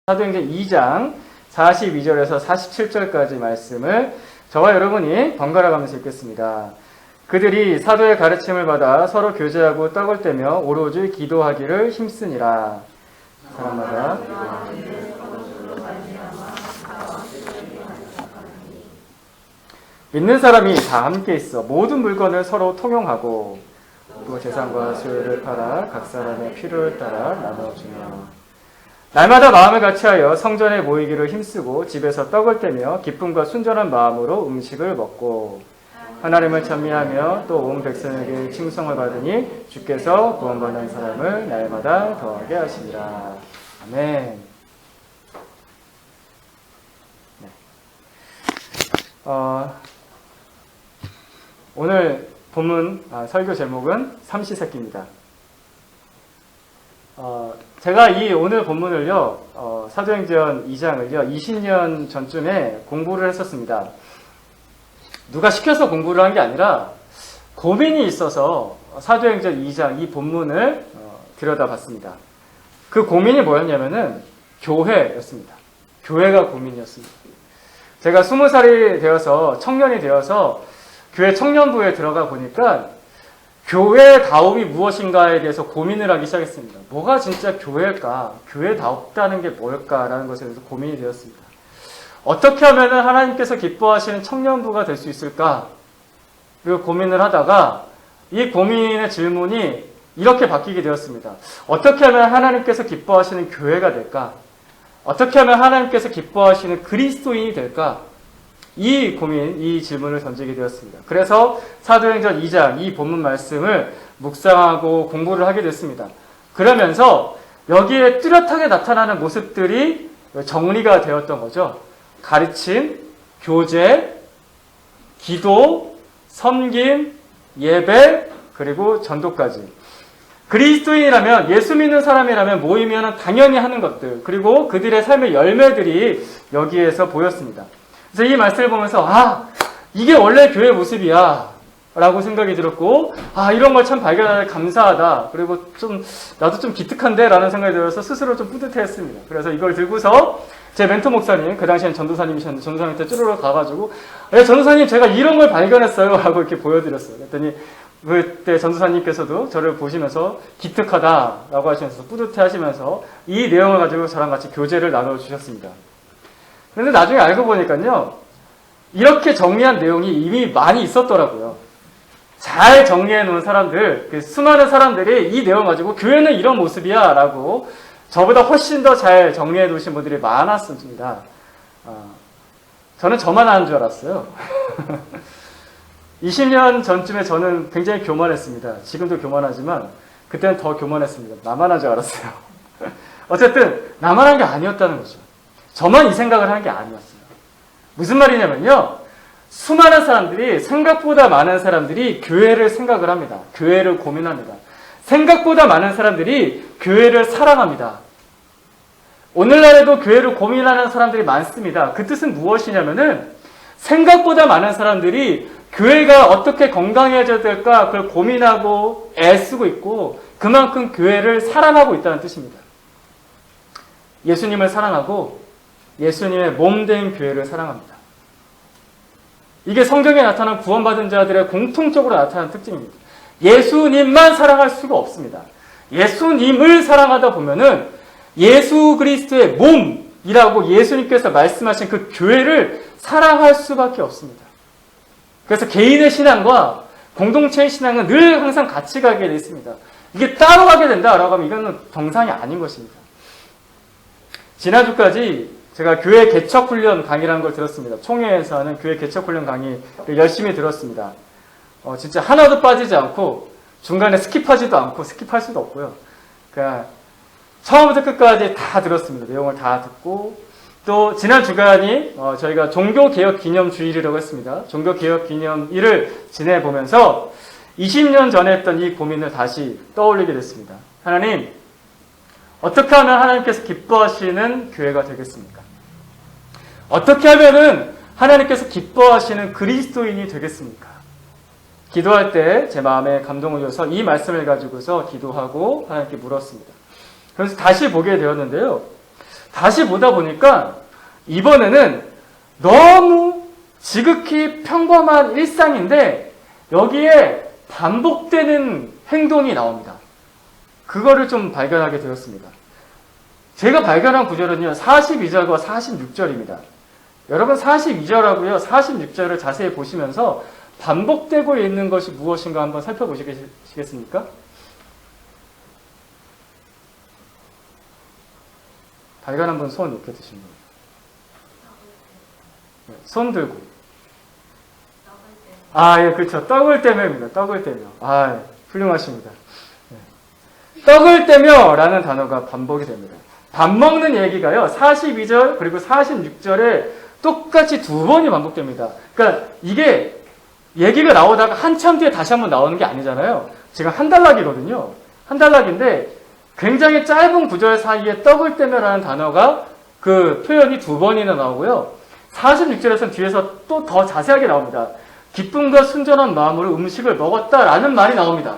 사도행전 2장 42절에서 47절까지 말씀을 저와 여러분이 번갈아 가면서 읽겠습니다. 그들이 사도의 가르침을 받아 서로 교제하고 떡을 떼며 오로지 기도하기를 힘쓰니라. 사람마다 믿는 사람이 다 함께 있어 모든 물건을 서로 통용하고 또 재산과 소유를 팔아 각 사람의 필요를 따라 나눠주며 날마다 마음을 같이하여 성전에 모이기를 힘쓰고 집에서 떡을 떼며 기쁨과 순전한 마음으로 음식을 먹고 하나님을 찬미하며 또 온 백성에게 칭송을 받으니 주께서 구원받는 사람을 날마다 더하게 하시니라. 아멘. 네. 오늘 본문 설교 제목은 삼시세끼입니다. 제가 이 오늘 본문을요, 사도행전 2장을요, 20년 전쯤에 공부를 했었습니다. 누가 시켜서 공부를 한 게 아니라 고민이 있어서 사도행전 2장 이 본문을 들여다봤습니다. 그 고민이 뭐였냐면은 교회였습니다. 교회가 고민이었습니다. 제가 20살이 되어서 청년이 되어서 교회 청년부에 들어가 보니까 교회다움이 무엇인가에 대해서 고민을 하기 시작했습니다. 뭐가 진짜 교회일까? 교회다웠다는 게 뭘까라는 것에 대해서 고민이 되었습니다. 어떻게 하면 하나님께서 기뻐하시는 청년부가 될 수 있을까? 그리고 고민을 하다가 이 고민의 질문이 이렇게 바뀌게 되었습니다. 어떻게 하면 하나님께서 기뻐하시는 교회가 될까? 어떻게 하면 하나님께서 기뻐하시는 그리스도인이 될까? 이 고민, 이 질문을 던지게 되었습니다. 그래서 사도행전 2장 이 본문 말씀을 묵상하고 공부를 하게 됐습니다. 그러면서 여기에 뚜렷하게 나타나는 모습들이 정리가 되었던 거죠. 가르침, 교제, 기도, 섬김, 예배, 그리고 전도까지. 그리스도인이라면, 예수 믿는 사람이라면 모이면 당연히 하는 것들, 그리고 그들의 삶의 열매들이 여기에서 보였습니다. 그래서 이 말씀을 보면서 이게 원래 교회 모습이야 라고 생각이 들었고 이런 걸 참 발견하니 감사하다. 그리고 나도 좀 기특한데 라는 생각이 들어서 스스로 좀 뿌듯해했습니다. 그래서 이걸 들고서 제 멘토 목사님, 그 당시엔 전도사님이셨는데 전도사님한테 쭈르르 가가지고 전도사님 제가 이런 걸 발견했어요 라고 이렇게 보여드렸어요. 그랬더니 그때 전도사님께서도 저를 보시면서 기특하다라고 하시면서 뿌듯해 하시면서 이 내용을 가지고 저랑 같이 교제를 나눠주셨습니다. 그런데 나중에 알고 보니까요, 이렇게 정리한 내용이 이미 많이 있었더라고요. 잘 정리해 놓은 사람들, 수많은 사람들이 이 내용 가지고 교회는 이런 모습이야 라고 저보다 훨씬 더 잘 정리해 놓으신 분들이 많았습니다. 저는 저만 아는 줄 알았어요. 20년 전쯤에 저는 굉장히 교만했습니다. 지금도 교만하지만 그때는 더 교만했습니다. 나만 한 줄 알았어요. 어쨌든 나만 한 게 아니었다는 거죠. 저만 이 생각을 하는 게 아니었어요. 무슨 말이냐면요, 수많은 사람들이, 생각보다 많은 사람들이 교회를 생각을 합니다. 교회를 고민합니다. 생각보다 많은 사람들이 교회를 사랑합니다. 오늘날에도 교회를 고민하는 사람들이 많습니다. 그 뜻은 무엇이냐면은 생각보다 많은 사람들이 교회가 어떻게 건강해져야 될까 그걸 고민하고 애쓰고 있고 그만큼 교회를 사랑하고 있다는 뜻입니다. 예수님을 사랑하고 예수님의 몸된 교회를 사랑합니다. 이게 성경에 나타난 구원받은 자들의 공통적으로 나타나는 특징입니다. 예수님만 사랑할 수가 없습니다. 예수님을 사랑하다 보면은 예수 그리스도의 몸이라고 예수님께서 말씀하신 그 교회를 사랑할 수밖에 없습니다. 그래서 개인의 신앙과 공동체의 신앙은 늘 항상 같이 가게 되어 있습니다. 이게 따로 가게 된다라고 하면 이거는 정상이 아닌 것입니다. 지난주까지 제가 교회 개척훈련 강의라는 걸 들었습니다. 총회에서 하는 교회 개척훈련 강의를 열심히 들었습니다. 진짜 하나도 빠지지 않고 중간에 스킵하지도 않고 스킵할 수도 없고요. 그냥 처음부터 끝까지 다 들었습니다. 내용을 다 듣고 또 지난 주간이 저희가 종교개혁기념주일이라고 했습니다. 종교개혁기념일을 지내보면서 20년 전에 했던 이 고민을 다시 떠올리게 됐습니다. 하나님, 어떻게 하면 하나님께서 기뻐하시는 교회가 되겠습니까? 어떻게 하면은 하나님께서 기뻐하시는 그리스도인이 되겠습니까? 기도할 때 제 마음에 감동을 줘서 이 말씀을 가지고서 기도하고 하나님께 물었습니다. 그래서 다시 보게 되었는데요. 다시 보다 보니까 이번에는 너무 지극히 평범한 일상인데 여기에 반복되는 행동이 나옵니다. 그거를 좀 발견하게 되었습니다. 제가 발견한 구절은요, 42절과 46절입니다. 여러분 42절하고요, 46절을 자세히 보시면서 반복되고 있는 것이 무엇인가 한번 살펴보시겠습니까? 발견한 분 손 높게 드신 분. 손 들고. 아, 예, 그렇죠. 떡을 떼며입니다. 떡을 떼며. 아, 훌륭하십니다. 네. 떡을 떼며 라는 단어가 반복이 됩니다. 밥 먹는 얘기가요, 42절 그리고 46절에 똑같이 두 번이 반복됩니다. 그러니까 이게 얘기가 나오다가 한참 뒤에 다시 한번 나오는 게 아니잖아요. 지금 한 단락이거든요. 한 단락인데 굉장히 짧은 구절 사이에 떡을 떼며라는 단어가 그 표현이 두 번이나 나오고요. 46절에서는 뒤에서 또 더 자세하게 나옵니다. 기쁨과 순전한 마음으로 음식을 먹었다라는 말이 나옵니다.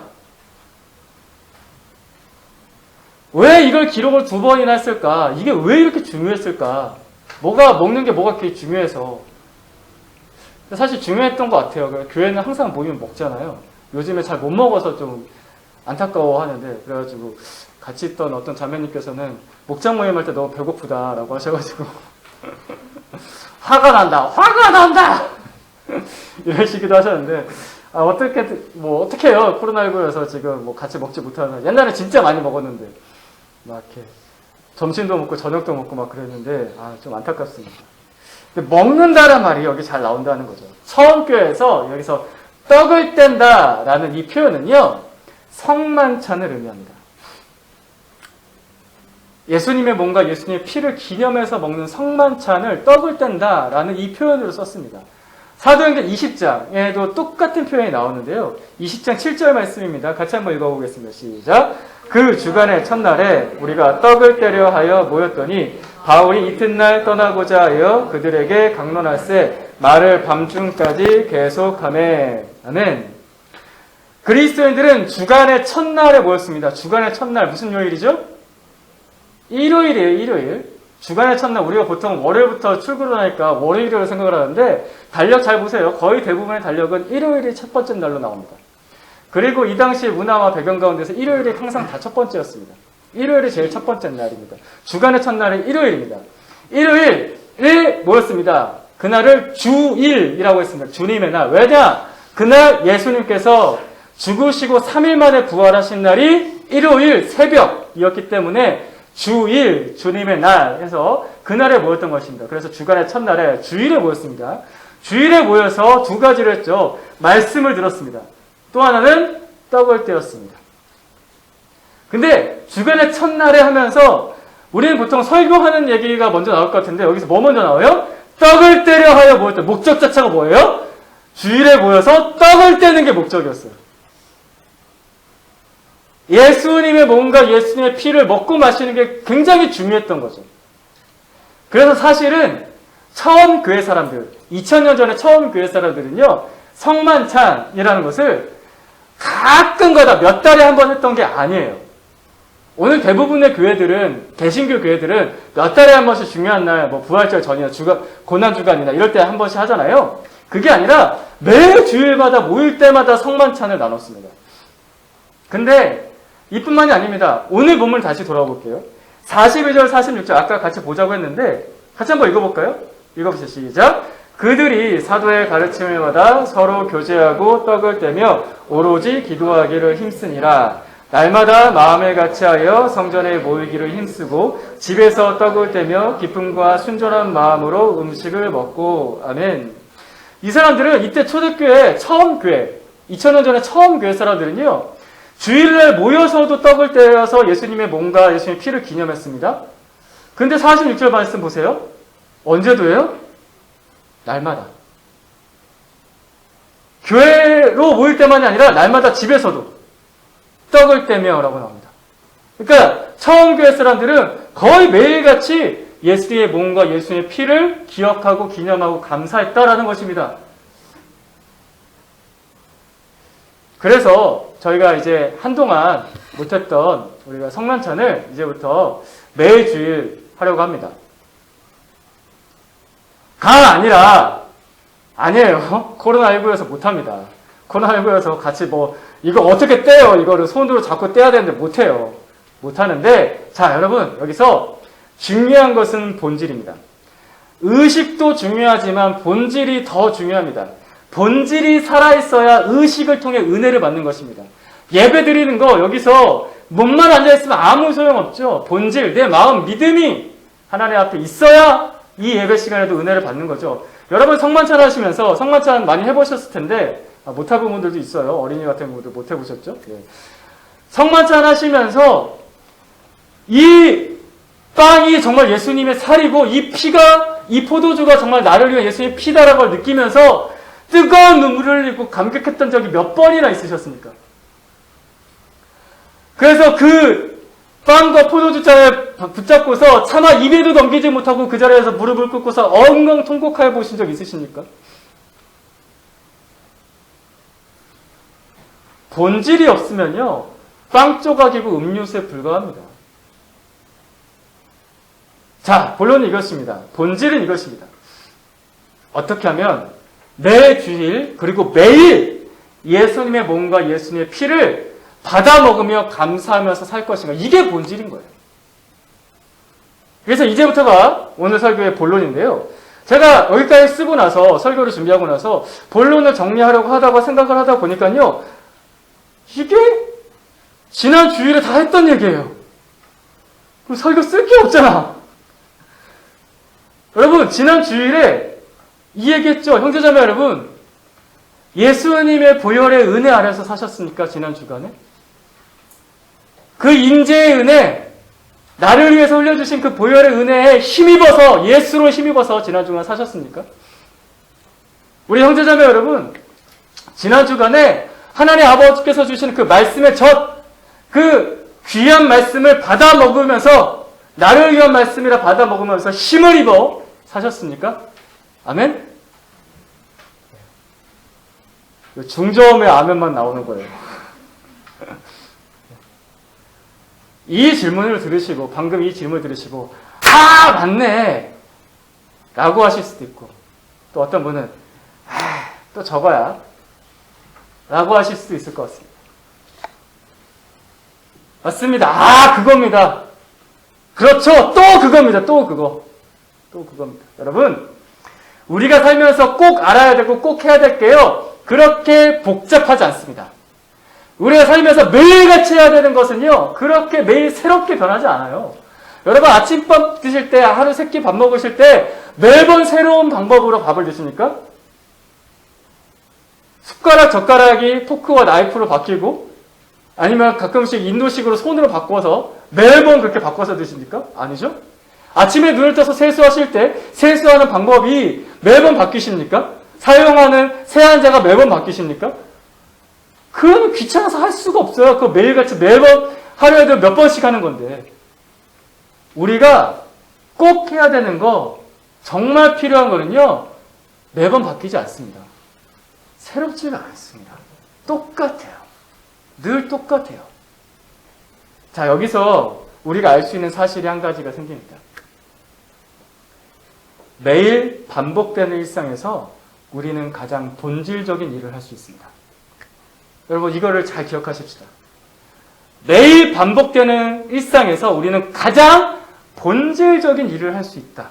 왜 이걸 기록을 두 번이나 했을까? 이게 왜 이렇게 중요했을까? 먹는 게 뭐가 그렇게 중요해서. 사실 중요했던 것 같아요. 교회는 항상 모이면 먹잖아요. 요즘에 잘 못 먹어서 좀 안타까워 하는데, 그래가지고 같이 있던 어떤 자매님께서는 목장 모임할 때 너무 배고프다라고 하셔가지고 화가 난다! 이러시기도 하셨는데, 어떻게 해요? 코로나19여서 지금 뭐 같이 먹지 못하는, 옛날에 진짜 많이 먹었는데, 막 이렇게 점심도 먹고 저녁도 먹고 막 그랬는데, 좀 안타깝습니다. 근데 먹는다란 말이 여기 잘 나온다는 거죠. 처음 교회에서 여기서 떡을 뗀다라는 이 표현은요, 성만찬을 의미합니다. 예수님의 몸과 예수님의 피를 기념해서 먹는 성만찬을 떡을 뗀다라는 이 표현으로 썼습니다. 사도행전 20장에도 똑같은 표현이 나오는데요. 20장 7절 말씀입니다. 같이 한번 읽어보겠습니다. 시작. 그 주간의 첫날에 우리가 떡을 떼려 하여 모였더니 바울이 이튿날 떠나고자 하여 그들에게 강론할세 말을 밤중까지 계속하매. 아멘. 그리스도인들은 주간의 첫날에 모였습니다. 주간의 첫날 무슨 요일이죠? 일요일이에요. 일요일. 주간의 첫날 우리가 보통 월요일부터 출근을 하니까 월요일이라고 생각을 하는데 달력 잘 보세요. 거의 대부분의 달력은 일요일이 첫 번째 날로 나옵니다. 그리고 이 당시의 문화와 배경 가운데서 일요일이 항상 다 첫 번째였습니다. 일요일이 제일 첫 번째 날입니다. 주간의 첫날은 일요일입니다. 일요일에 모였습니다. 그날을 주일이라고 했습니다. 주님의 날. 왜냐? 그날 예수님께서 죽으시고 3일 만에 부활하신 날이 일요일 새벽이었기 때문에 주일, 주님의 날 해서 그날에 모였던 것입니다. 그래서 주간의 첫날에 주일에 모였습니다. 주일에 모여서 두 가지를 했죠. 말씀을 들었습니다. 또 하나는 떡을 떼었습니다. 근데 주간의 첫날에 하면서 우리는 보통 설교하는 얘기가 먼저 나올 것 같은데 여기서 뭐 먼저 나와요? 떡을 떼려 하여 모였다. 목적 자체가 뭐예요? 주일에 모여서 떡을 떼는 게 목적이었어요. 예수님의 몸과 예수님의 피를 먹고 마시는 게 굉장히 중요했던 거죠. 그래서 사실은 처음 교회 사람들, 2000년 전에 처음 교회 사람들은요, 성만찬이라는 것을 가끔 가다 몇 달에 한 번 했던 게 아니에요. 오늘 대부분의 교회들은, 개신교 교회들은 몇 달에 한 번씩 중요한 날, 부활절 전이나 고난주간이나 이럴 때 한 번씩 하잖아요. 그게 아니라 매 주일마다 모일 때마다 성만찬을 나눴습니다. 근데 이뿐만이 아닙니다. 오늘 본문 다시 돌아볼게요. 42절, 46절 아까 같이 보자고 했는데 같이 한번 읽어볼까요? 읽어보세요. 시작. 그들이 사도의 가르침을 받아 서로 교제하고 떡을 떼며 오로지 기도하기를 힘쓰니라. 날마다 마음에 같이하여 성전에 모이기를 힘쓰고 집에서 떡을 떼며 기쁨과 순전한 마음으로 음식을 먹고. 아멘. 이 사람들은 이때 초대교회 처음 교회, 2000년 전에 처음 교회 사람들은요, 주일날 모여서도 떡을 떼어서 예수님의 몸과 예수님의 피를 기념했습니다. 근데 46절 말씀 보세요. 언제도 해요? 날마다. 교회로 모일 때만이 아니라 날마다 집에서도 떡을 떼며 라고 나옵니다. 그러니까 처음 교회 사람들은 거의 매일같이 예수님의 몸과 예수님의 피를 기억하고 기념하고 감사했다라는 것입니다. 그래서 저희가 이제 한동안 못했던 우리가 성만찬을 이제부터 매일 주일 하려고 합니다. 가 아니라 아니에요. 코로나19여서 못합니다. 코로나19여서 같이 이거 어떻게 떼요? 이거를 손으로 잡고 떼야 되는데 못해요. 못하는데, 자, 여러분, 여기서 중요한 것은 본질입니다. 의식도 중요하지만 본질이 더 중요합니다. 본질이 살아있어야 의식을 통해 은혜를 받는 것입니다. 예배 드리는 거, 여기서 몸만 앉아있으면 아무 소용없죠. 본질, 내 마음, 믿음이 하나님 앞에 있어야 이 예배 시간에도 은혜를 받는 거죠. 여러분 성만찬 하시면서, 성만찬 많이 해보셨을 텐데, 못해본 분들도 있어요. 어린이 같은 분들 못 해보셨죠? 예. 성만찬 하시면서 이 빵이 정말 예수님의 살이고 이 피가, 이 포도주가 정말 나를 위해 예수님의 피다라는 걸 느끼면서 뜨거운 눈물을 흘리고 감격했던 적이 몇 번이나 있으셨습니까? 그래서 그 빵과 포도주 잔을 붙잡고서 차마 입에도 넘기지 못하고 그 자리에서 무릎을 꿇고서 엉엉 통곡하여 보신 적 있으십니까? 본질이 없으면요, 빵 조각이고 음료수에 불과합니다. 자, 본론은 이것입니다. 본질은 이것입니다. 어떻게 하면 매 주일 그리고 매일 예수님의 몸과 예수님의 피를 받아 먹으며 감사하면서 살 것인가. 이게 본질인 거예요. 그래서 이제부터가 오늘 설교의 본론인데요. 제가 여기까지 쓰고 나서, 설교를 준비하고 나서 본론을 정리하려고 하다가 생각을 하다 보니까요, 이게 지난 주일에 다 했던 얘기예요. 그럼 설교 쓸 게 없잖아. 여러분, 지난 주일에 이 얘기했죠. 형제자매 여러분, 예수님의 보혈의 은혜 아래서 사셨습니까? 지난 주간에? 그 임재의 은혜, 나를 위해서 흘려주신 그 보혈의 은혜에 힘입어서, 예수로 힘입어서 지난 주간 사셨습니까? 우리 형제자매 여러분, 지난 주간에 하나님 아버지께서 주신 그 말씀의 젖, 그 귀한 말씀을 받아 먹으면서, 나를 위한 말씀이라 받아 먹으면서 힘을 입어 사셨습니까? 아멘? 중저음의 아멘만 나오는 거예요. 이 질문을 들으시고, 방금 이 질문을 들으시고, 아, 맞네! 라고 하실 수도 있고, 또 어떤 분은, 또 저거야. 라고 하실 수도 있을 것 같습니다. 맞습니다. 아, 그겁니다. 그렇죠. 또 그겁니다. 또 그거. 또 그겁니다. 여러분, 우리가 살면서 꼭 알아야 되고 꼭 해야 될 게요, 그렇게 복잡하지 않습니다. 우리가 살면서 매일같이 해야 되는 것은요, 그렇게 매일 새롭게 변하지 않아요. 여러분, 아침밥 드실 때, 하루 세 끼 밥 먹으실 때 매번 새로운 방법으로 밥을 드십니까? 숟가락, 젓가락이 포크와 나이프로 바뀌고, 아니면 가끔씩 인도식으로 손으로 바꿔서 매번 그렇게 바꿔서 드십니까? 아니죠? 아침에 눈을 떠서 세수하실 때 세수하는 방법이 매번 바뀌십니까? 사용하는 세안제가 매번 바뀌십니까? 그건 귀찮아서 할 수가 없어요. 그거 매일같이 매번 하루에도 몇 번씩 하는 건데. 우리가 꼭 해야 되는 거, 정말 필요한 거는요, 매번 바뀌지 않습니다. 새롭지가 않습니다. 똑같아요. 늘 똑같아요. 자, 여기서 우리가 알 수 있는 사실이 한 가지가 생깁니다. 매일 반복되는 일상에서 우리는 가장 본질적인 일을 할 수 있습니다. 여러분, 이거를 잘 기억하십시다. 매일 반복되는 일상에서 우리는 가장 본질적인 일을 할 수 있다.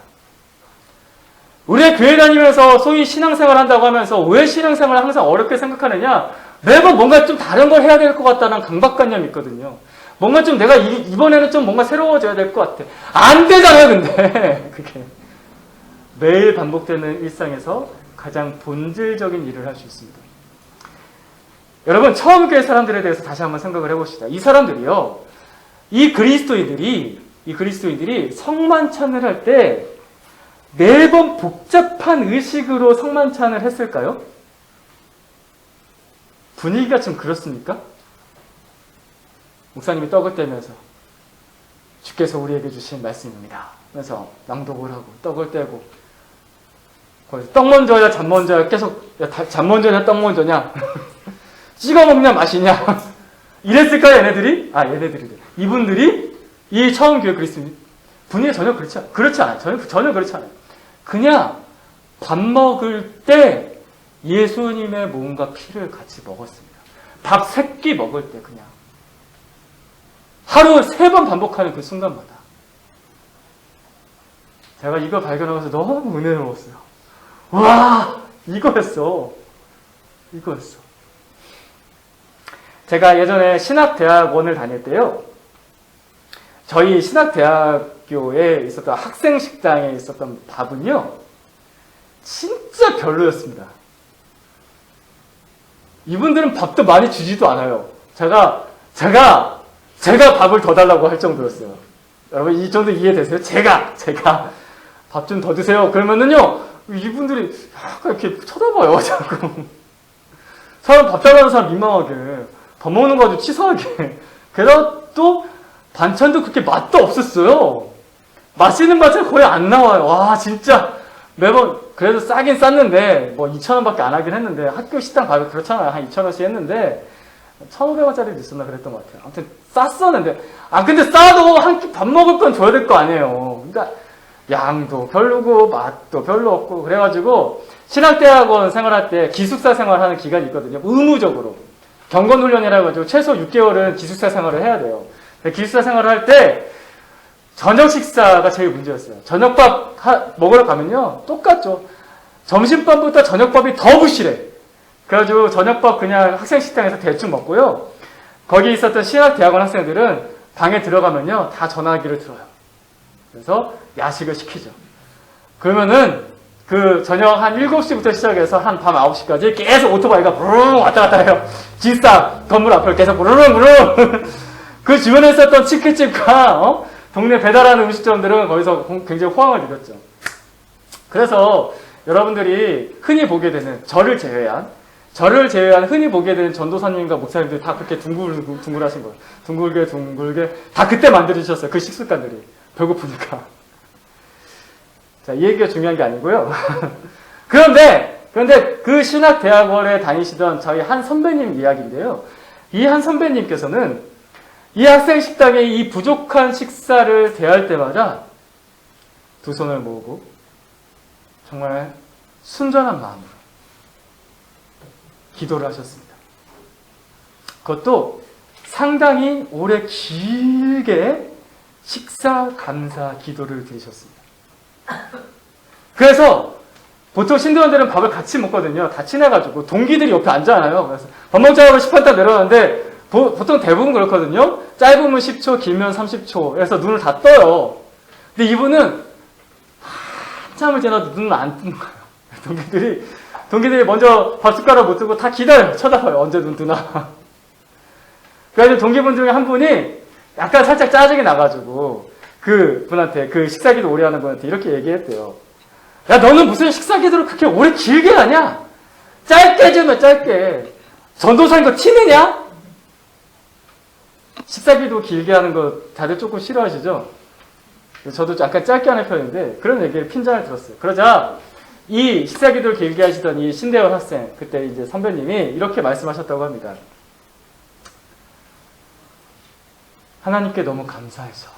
우리가 교회 다니면서 소위 신앙생활 한다고 하면서 왜 신앙생활을 항상 어렵게 생각하느냐? 매번 뭔가 좀 다른 걸 해야 될 것 같다는 강박관념이 있거든요. 뭔가 좀 내가 이번에는 좀 뭔가 새로워져야 될 것 같아. 안 되잖아요, 근데. 그게. 매일 반복되는 일상에서 가장 본질적인 일을 할 수 있습니다. 여러분, 처음 교회 사람들에 대해서 다시 한번 생각을 해봅시다. 이 사람들이요, 이 그리스도인들이 성만찬을 할 때 매번 복잡한 의식으로 성만찬을 했을까요? 분위기가 좀 그렇습니까? 목사님이 떡을 떼면서 주께서 우리에게 주신 말씀입니다. 그래서 낭독을 하고 떡을 떼고, 떡 먼저야 잠 먼저야 계속, 잠 먼저냐 떡 먼저냐 찍어 먹냐 마시냐 이랬을까요? 얘네들이? 이분들이, 이 처음 교회 그리스도인, 분위기가 전혀 그렇지 않아요. 전혀 그렇지 않아요. 그냥 밥 먹을 때 예수님의 몸과 피를 같이 먹었습니다. 밥 3끼 먹을 때 그냥. 하루 3번 반복하는 그 순간마다. 제가 이거 발견하면서 너무 은혜로웠어요. 와, 이거였어. 제가 예전에 신학대학원을 다닐 때요. 저희 신학대학교에 있었던 학생식당에 있었던 밥은요. 진짜 별로였습니다. 이분들은 밥도 많이 주지도 않아요. 제가 밥을 더 달라고 할 정도였어요. 여러분 이 정도 이해되세요? 제가 밥 좀 더 드세요. 그러면은요 이분들이 약간 이렇게 쳐다봐요. 자꾸 사람 밥 잘하는 사람 민망하게 밥 먹는 거 아주 치사하게. 게다가 또 반찬도 그렇게 맛도 없었어요. 맛있는 반찬 거의 안 나와요. 와 진짜 매번 그래도 싸긴 쌌는데 뭐 2,000원밖에 안 하긴 했는데 학교 식당 가면 그렇잖아요. 한 2,000원씩 했는데 1,500원짜리도 있었나 그랬던 것 같아요. 아무튼 쌌었는데 근데 싸도 한 끼 밥 먹을 건 줘야 될 거 아니에요. 그러니까 양도 별로고 맛도 별로 없고 그래가지고 신학대학원 생활할 때 기숙사 생활하는 기간이 있거든요. 의무적으로 경건훈련이라고 해가지고 최소 6개월은 기숙사 생활을 해야 돼요. 기숙사 생활을 할 때 저녁 식사가 제일 문제였어요. 저녁밥 먹으러 가면요 똑같죠. 점심밥보다 저녁밥이 더 부실해. 그래가지고 저녁밥 그냥 학생 식당에서 대충 먹고요. 거기 있었던 신학대학원 학생들은 방에 들어가면요 다 전화기를 들어요. 그래서 야식을 시키죠. 그러면은 그 저녁 한 7시부터 시작해서 한 밤 9시까지 계속 오토바이가 부르릉 왔다 갔다 해요. 기숙사 건물 앞을 계속 부르릉 그 주변에 있었던 치킨집과 동네 배달하는 음식점들은 거기서 굉장히 호황을 누렸죠. 그래서 여러분들이 흔히 보게 되는 저를 제외한 흔히 보게 되는 전도사님과 목사님들이 다 그렇게 둥글하신 거예요. 둥글게 다 그때 만들어주셨어요. 그 식습관들이. 배고프니까. 자, 이 얘기가 중요한 게 아니고요. 그런데 그 신학대학원에 다니시던 저희 한 선배님 이야기인데요. 이 한 선배님께서는 이 학생 식당에 이 부족한 식사를 대할 때마다 두 손을 모으고 정말 순전한 마음으로 기도를 하셨습니다. 그것도 상당히 오래 길게 식사 감사 기도를 드리셨습니다. 그래서 보통 신도원들은 밥을 같이 먹거든요. 다 친해가지고 동기들이 옆에 앉아요. 그래서 밥 먹자고 10분 내려가는데 보통 대부분 그렇거든요. 짧으면 10초, 길면 30초. 그래서 눈을 다 떠요. 근데 이분은 한참을 지나도 눈을 안 뜨는 거예요. 동기들이 먼저 밥 숟가락 못 들고 다 기다려요. 쳐다봐요. 언제 눈 뜨나. 그래서 동기분 중에 한 분이 약간 살짝 짜증이 나가지고 그 분한테, 그 식사기도 오래 하는 분한테 이렇게 얘기했대요. 야, 너는 무슨 식사기도를 그렇게 오래 길게 하냐? 짧게 좀 해, 짧게. 전도사인 거 티내냐? 식사기도 길게 하는 거 다들 조금 싫어하시죠? 저도 약간 짧게 하는 편인데 그런 얘기를 핀잔을 들었어요. 그러자 이 식사기도를 길게 하시던 이 신대원 학생, 그때 이제 선배님이 이렇게 말씀하셨다고 합니다. 하나님께 너무 감사해서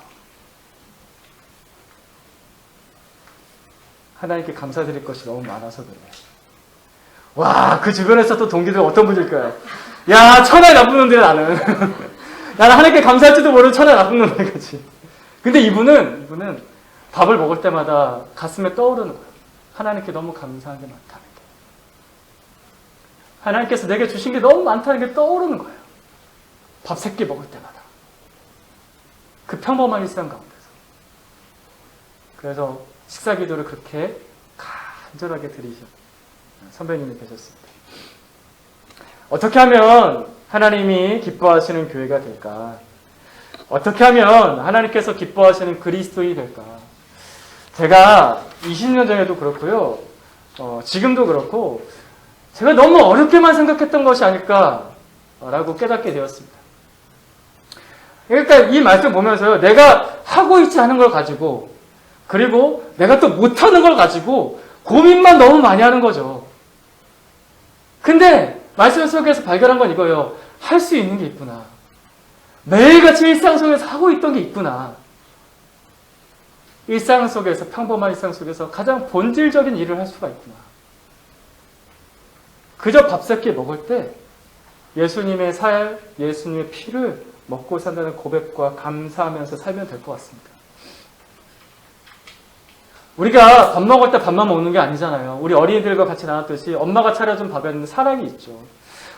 하나님께 감사드릴 것이 너무 많아서 그래. 와, 그 주변에서 또 동기들 어떤 분일까요? 야, 천하의 나쁜 놈들이 나는. 나는 하나님께 감사할지도 모르는 천하의 나쁜 놈들이지. 근데 이분은 밥을 먹을 때마다 가슴에 떠오르는 거예요. 하나님께 너무 감사한 게 많다는 게. 하나님께서 내게 주신 게 너무 많다는 게 떠오르는 거예요. 밥 3끼 먹을 때마다. 그 평범한 일상 가운데서. 그래서 식사 기도를 그렇게 간절하게 드리셨 선배님이 계셨습니다. 어떻게 하면 하나님이 기뻐하시는 교회가 될까? 어떻게 하면 하나님께서 기뻐하시는 그리스도인이 될까? 제가 20년 전에도 그렇고요. 지금도 그렇고 제가 너무 어렵게만 생각했던 것이 아닐까라고 깨닫게 되었습니다. 그러니까 이 말씀 보면서요. 내가 하고 있지 않은 걸 가지고 그리고 내가 또 못하는 걸 가지고 고민만 너무 많이 하는 거죠. 근데 말씀 속에서 발견한 건 이거예요. 할 수 있는 게 있구나. 매일같이 일상 속에서 하고 있던 게 있구나. 일상 속에서, 평범한 일상 속에서 가장 본질적인 일을 할 수가 있구나. 그저 밥 세 끼 먹을 때 예수님의 예수님의 피를 먹고 산다는 고백과 감사하면서 살면 될 것 같습니다. 우리가 밥 먹을 때 밥만 먹는 게 아니잖아요. 우리 어린이들과 같이 나눴듯이 엄마가 차려준 밥에는 사랑이 있죠.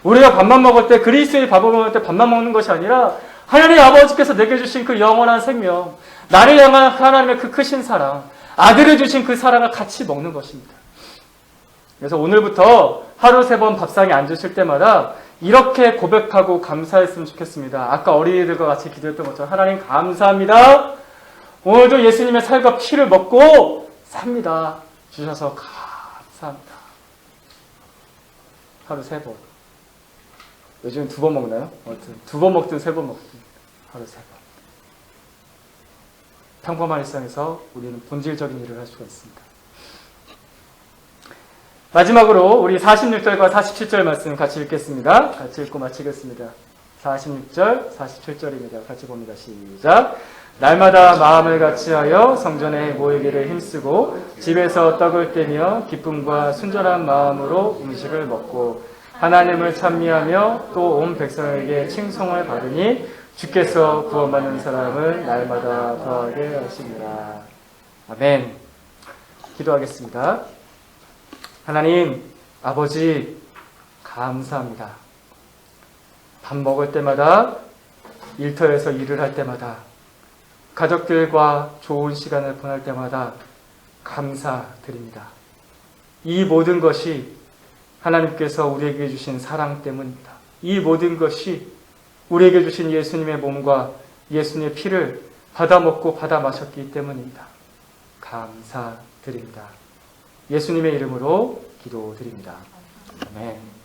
우리가 밥만 먹을 때, 그리스도의 밥을 먹을 때 밥만 먹는 것이 아니라 하나님 아버지께서 내게 주신 그 영원한 생명, 나를 향한 하나님의 그 크신 사랑, 아들을 주신 그 사랑을 같이 먹는 것입니다. 그래서 오늘부터 하루 3번 밥상에 앉으실 때마다 이렇게 고백하고 감사했으면 좋겠습니다. 아까 어린이들과 같이 기도했던 것처럼 하나님 감사합니다. 오늘도 예수님의 살과 피를 먹고 삽니다. 주셔서 감사합니다. 하루 3번. 요즘 2번 먹나요? 아무튼 2번 먹든 3번 먹든 하루 3번. 평범한 일상에서 우리는 본질적인 일을 할 수가 있습니다. 마지막으로 우리 46절과 47절 말씀 같이 읽겠습니다. 같이 읽고 마치겠습니다. 46절, 47절입니다. 같이 봅니다. 시작. 날마다 마음을 같이하여 성전에 모이기를 힘쓰고 집에서 떡을 떼며 기쁨과 순전한 마음으로 음식을 먹고 하나님을 찬미하며 또 온 백성에게 칭송을 받으니 주께서 구원받는 사람을 날마다 더하게 하십니다. 아멘. 기도하겠습니다. 하나님, 아버지, 감사합니다. 밥 먹을 때마다, 일터에서 일을 할 때마다, 가족들과 좋은 시간을 보낼 때마다 감사드립니다. 이 모든 것이 하나님께서 우리에게 주신 사랑 때문입니다. 이 모든 것이 우리에게 주신 예수님의 몸과 예수님의 피를 받아 먹고 받아 마셨기 때문입니다. 감사드립니다. 예수님의 이름으로 기도드립니다. 아멘.